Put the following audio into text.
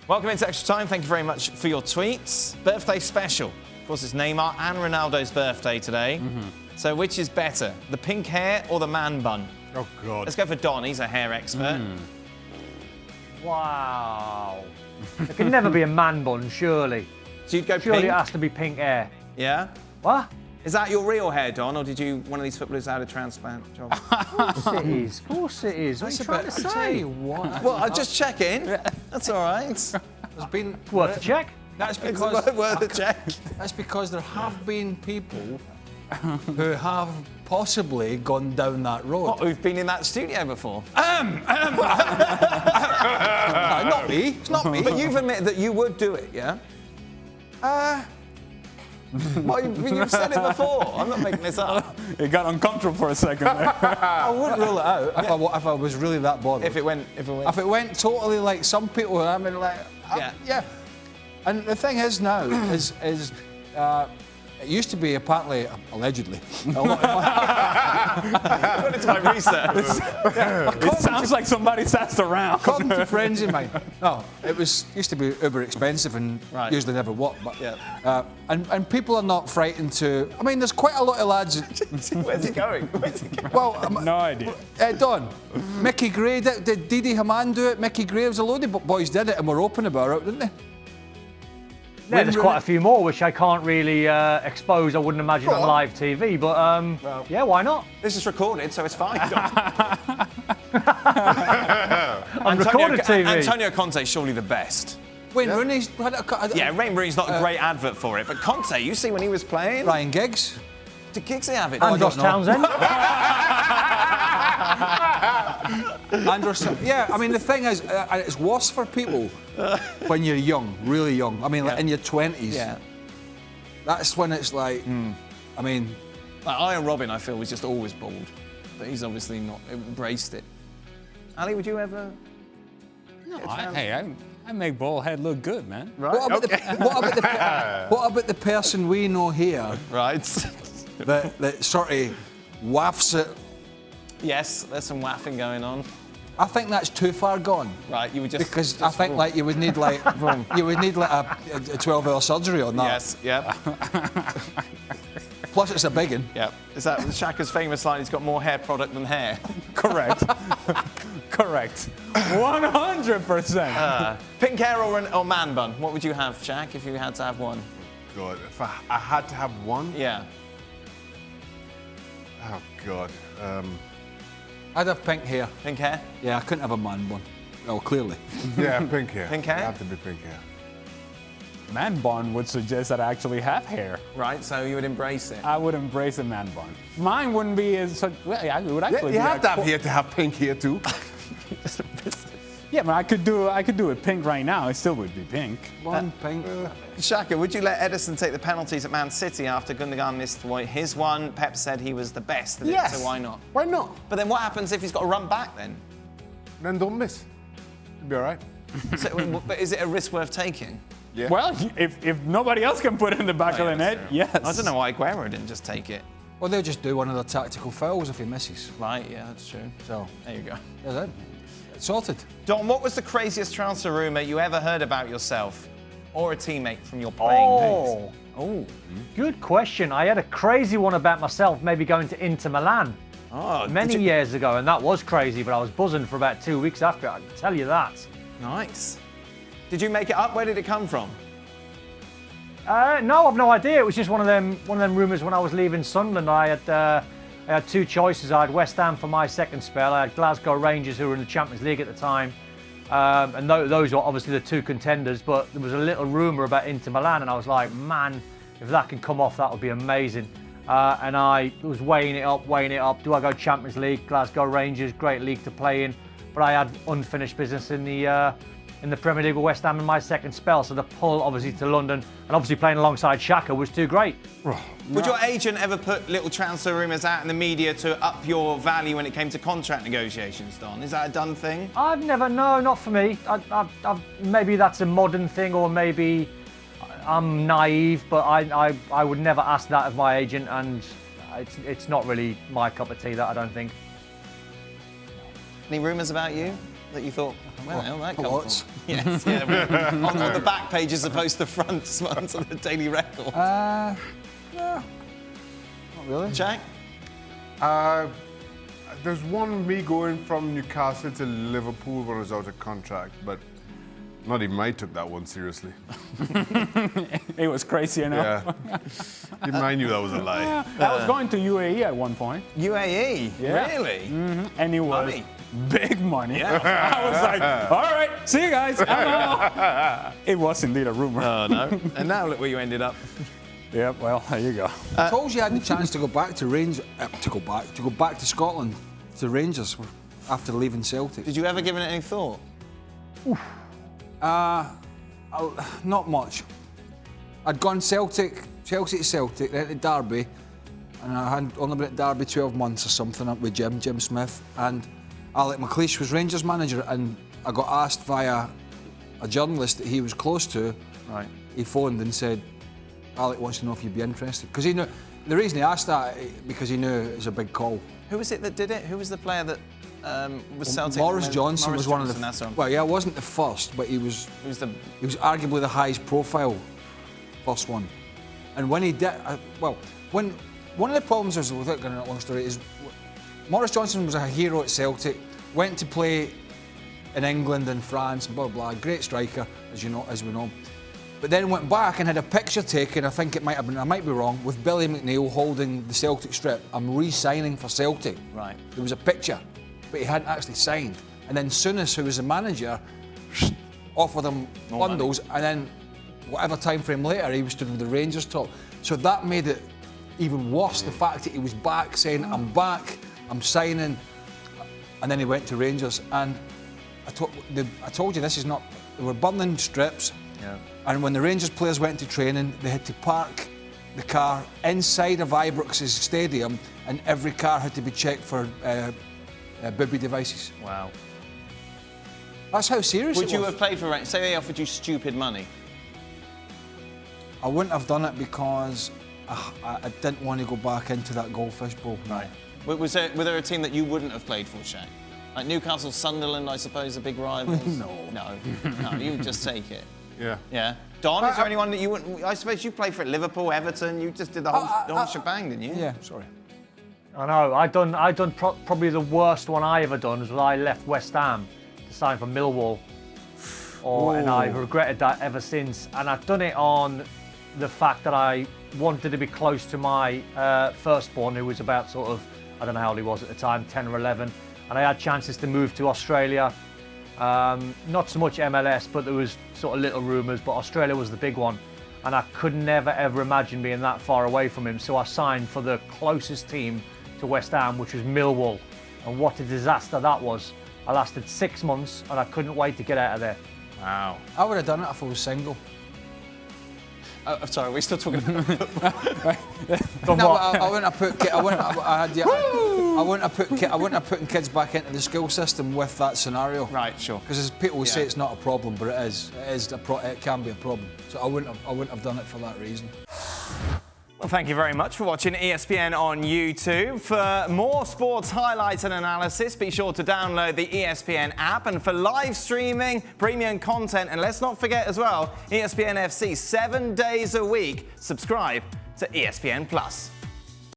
Welcome into Extra Time. Thank you very much for your tweets. Birthday special. Of course, it's Neymar and Ronaldo's birthday today. So which is better, the pink hair or the man bun? Oh, God. Let's go for Don. He's a hair expert. Wow. It can never be a man bun, surely. So you'd go Surely pink? it has to be pink hair. Yeah? What? Is that your real hair, Don, or did you one of these footballers had a transplant job? Of course it is. Of course it is. What are you trying to say? Well, I just check in. That's all right. There's been Worth a check? That's It's because worth a check. that's because there have been people who have possibly gone down that road. What, who've been in that studio before? No, not me. It's not me. But you've admitted that you would do it, yeah? Well, you've said it before. I'm not making this up. It got uncomfortable for a second there. I wouldn't rule it out if I was really that bothered. If it went. If it went totally like some people, I mean, like, yeah. And the thing is now, is it used to be apparently, allegedly, a lot of According to my research. It sounds like somebody's asked around. according to friends of mine. No, it used to be uber expensive and Right. usually never worked. But Yeah. and people are not frightened to. I mean, there's quite a lot of lads. Where's he going? Well, No idea. Don, Mickey Gray did Didi Hamann do it? Mickey Gray, was a load of boys did it and were open about it, didn't they? Yeah, there's quite a few more which I can't really expose. I wouldn't imagine on live TV, but yeah, why not? This is recorded, so it's fine. On recorded TV. Antonio Conte's surely the best. Wayne Rooney's had a Yeah, Wayne Rooney's not a great advert for it, but Conte, you see when he was playing? Ryan Giggs. Did Giggsy have it? And Josh Townsend. Anderson. Yeah, I mean, the thing is, it's worse for people when you're young, really young. I mean, like in your 20s. Yeah. That's when it's like, I mean, Like Iron Robin, I feel, was just always bald, but he's obviously not embraced it. Ali, would you ever? No, I make bald head look good, man. Right. what about the person we know here Right. that sort of wafts it? Yes, there's some waffing going on. I think that's too far gone. Right, you would just Because I think like you would need like a 12-hour surgery on that. Yes. Yep. Plus it's a big one. Yep. Is that Shaka's famous line? He's got more hair product than hair. Correct. Correct. 100%. Pink hair or man bun? What would you have, Shaq, if you had to have one? God, if I had to have one? Yeah. Oh, God. I'd have pink hair. Pink hair? Yeah, I couldn't have a man one. Oh, clearly. Yeah, pink hair. Pink hair? It'd have to be pink hair. Man bun would suggest that I actually have hair. Right, so you would embrace it. I would embrace a man bun. Mine wouldn't be as such. Well, I would actually. You be have to like- have hair to have pink hair too. Yeah, but I could do it pink right now. It still would be pink. One pink. Shaka, would you let Ederson take the penalties at Man City after Gundogan missed his one? Pep said he was the best at it, so why not? Why not? But then what happens if he's got to run back then? Then don't miss. You'll be all right. So, but is it a risk worth taking? Yeah. Well, if nobody else can put it in the back of the net, yes. I don't know why Aguero didn't just take it. Well, they'll just do one of the tactical fouls if he misses. Right, yeah, that's true. So, There you go. that's it. It's sorted. Don, what was the craziest transfer rumour you ever heard about yourself or a teammate from your playing days? Oh, Good question. I had a crazy one about myself, maybe going to Inter Milan many years ago, and that was crazy, but I was buzzing for about 2 weeks after it, I can tell you that. Nice. Did you make it up? Where did it come from? No, I've no idea. It was just one of them rumours when I was leaving Sunderland. I had two choices. I had West Ham for my second spell. I had Glasgow Rangers, who were in the Champions League at the time. And those were obviously the two contenders, but there was a little rumour about Inter Milan, and I was like, man, if that can come off, that would be amazing. And I was weighing it up. Do I go Champions League, Glasgow Rangers, great league to play in? But I had unfinished business in the Premier League with West Ham in my second spell, so the pull obviously to London, and obviously playing alongside Shaka was too great. Would your agent ever put little transfer rumours out in the media to up your value when it came to contract negotiations, Don? Is that a done thing? I've never, no, not for me. Maybe that's a modern thing, or maybe I'm naive, but I would never ask that of my agent, and it's not really my cup of tea, that, I don't think. Any rumours about you? that you thought, where the hell that come Lots. from? Yes, yeah. on the back page as opposed to the front ones of the Daily Record. Yeah. Not really. Jack? There's one me going from Newcastle to Liverpool when I was out of contract, but not even I took that one seriously. It was crazy enough. Yeah. Even I knew that was a lie. I was going to UAE at one point. UAE? Yeah. Really? And it was Money. big money. Yeah. I was like, all right, see you guys. I'm out. It was indeed a rumor. Oh, no. And now look where you ended up. Yeah, well, there you go. I told you I had the chance to go back to Rangers, to go back to Scotland, to Rangers after leaving Celtic. Did you ever give it any thought? Not much. I'd gone Celtic to Celtic, then to Derby, and I had only been at Derby 12 months or something up with Jim Smith, and Alec McLeish was Rangers manager, and I got asked via a journalist that he was close to. Right. He phoned and said, Alec wants to know if you'd be interested. Because he knew, the reason he asked that, because he knew it was a big call. Who was it that did it? Who was the player that was Celtic? Morris Johnson was one of the. That's right. Well, yeah, it wasn't the first, but he was arguably the highest profile first one. And when he did, when one of the problems is, without going into a long story, is Morris Johnson was a hero at Celtic, went to play in England and France, blah blah, great striker, as you know, as we know. But then went back and had a picture taken, I think it might have been, I might be wrong, with Billy McNeil holding the Celtic strip. I'm re-signing for Celtic. Right. There was a picture, but he hadn't actually signed. And then Souness, who was the manager, offered him bundles, and then whatever time frame later, he was stood with the Rangers top. So that made it even worse, the fact that he was back saying, I'm back, I'm signing, and then he went to Rangers. And I told you, this is not, they were burning strips. Yeah. And when the Rangers players went to training, they had to park the car inside of Ibrox's stadium, and every car had to be checked for booby devices. Wow. That's how serious it was. Would you have played for Rangers? Say they offered you stupid money. I wouldn't have done it because I didn't want to go back into that goldfish bowl. Right. Were there a team that you wouldn't have played for, Shaq? Like Newcastle, Sunderland, I suppose, are big rivals? No, you would just take it. Yeah. Yeah. Don, is there anyone that you wouldn't... I suppose you played for Liverpool, Everton, you just did the whole shebang, didn't you? Yeah, sorry. I know. I done probably the worst one I ever done was when I left West Ham to sign for Millwall. And I've regretted that ever since. And I've done it on the fact that I wanted to be close to my firstborn, who was about sort of, I don't know how old he was at the time, 10 or 11. And I had chances to move to Australia. Not so much MLS, but there was sort of little rumours, but Australia was the big one. And I could never, ever imagine being that far away from him. So I signed for the closest team to West Ham, which was Millwall. And what a disaster that was. I lasted 6 months and I couldn't wait to get out of there. Wow. I would have done it if I was single. Sorry, we're still talking about football. I wouldn't have put. I wouldn't have put kids back into the school system with that scenario. Right, sure. Because as people say, it's not a problem, but it is. It can be a problem. So I wouldn't have done it for that reason. Well, thank you very much for watching ESPN on YouTube. For more sports highlights and analysis, be sure to download the ESPN app. And for live streaming, premium content, and let's not forget as well, ESPNFC 7 days a week. Subscribe to ESPN+.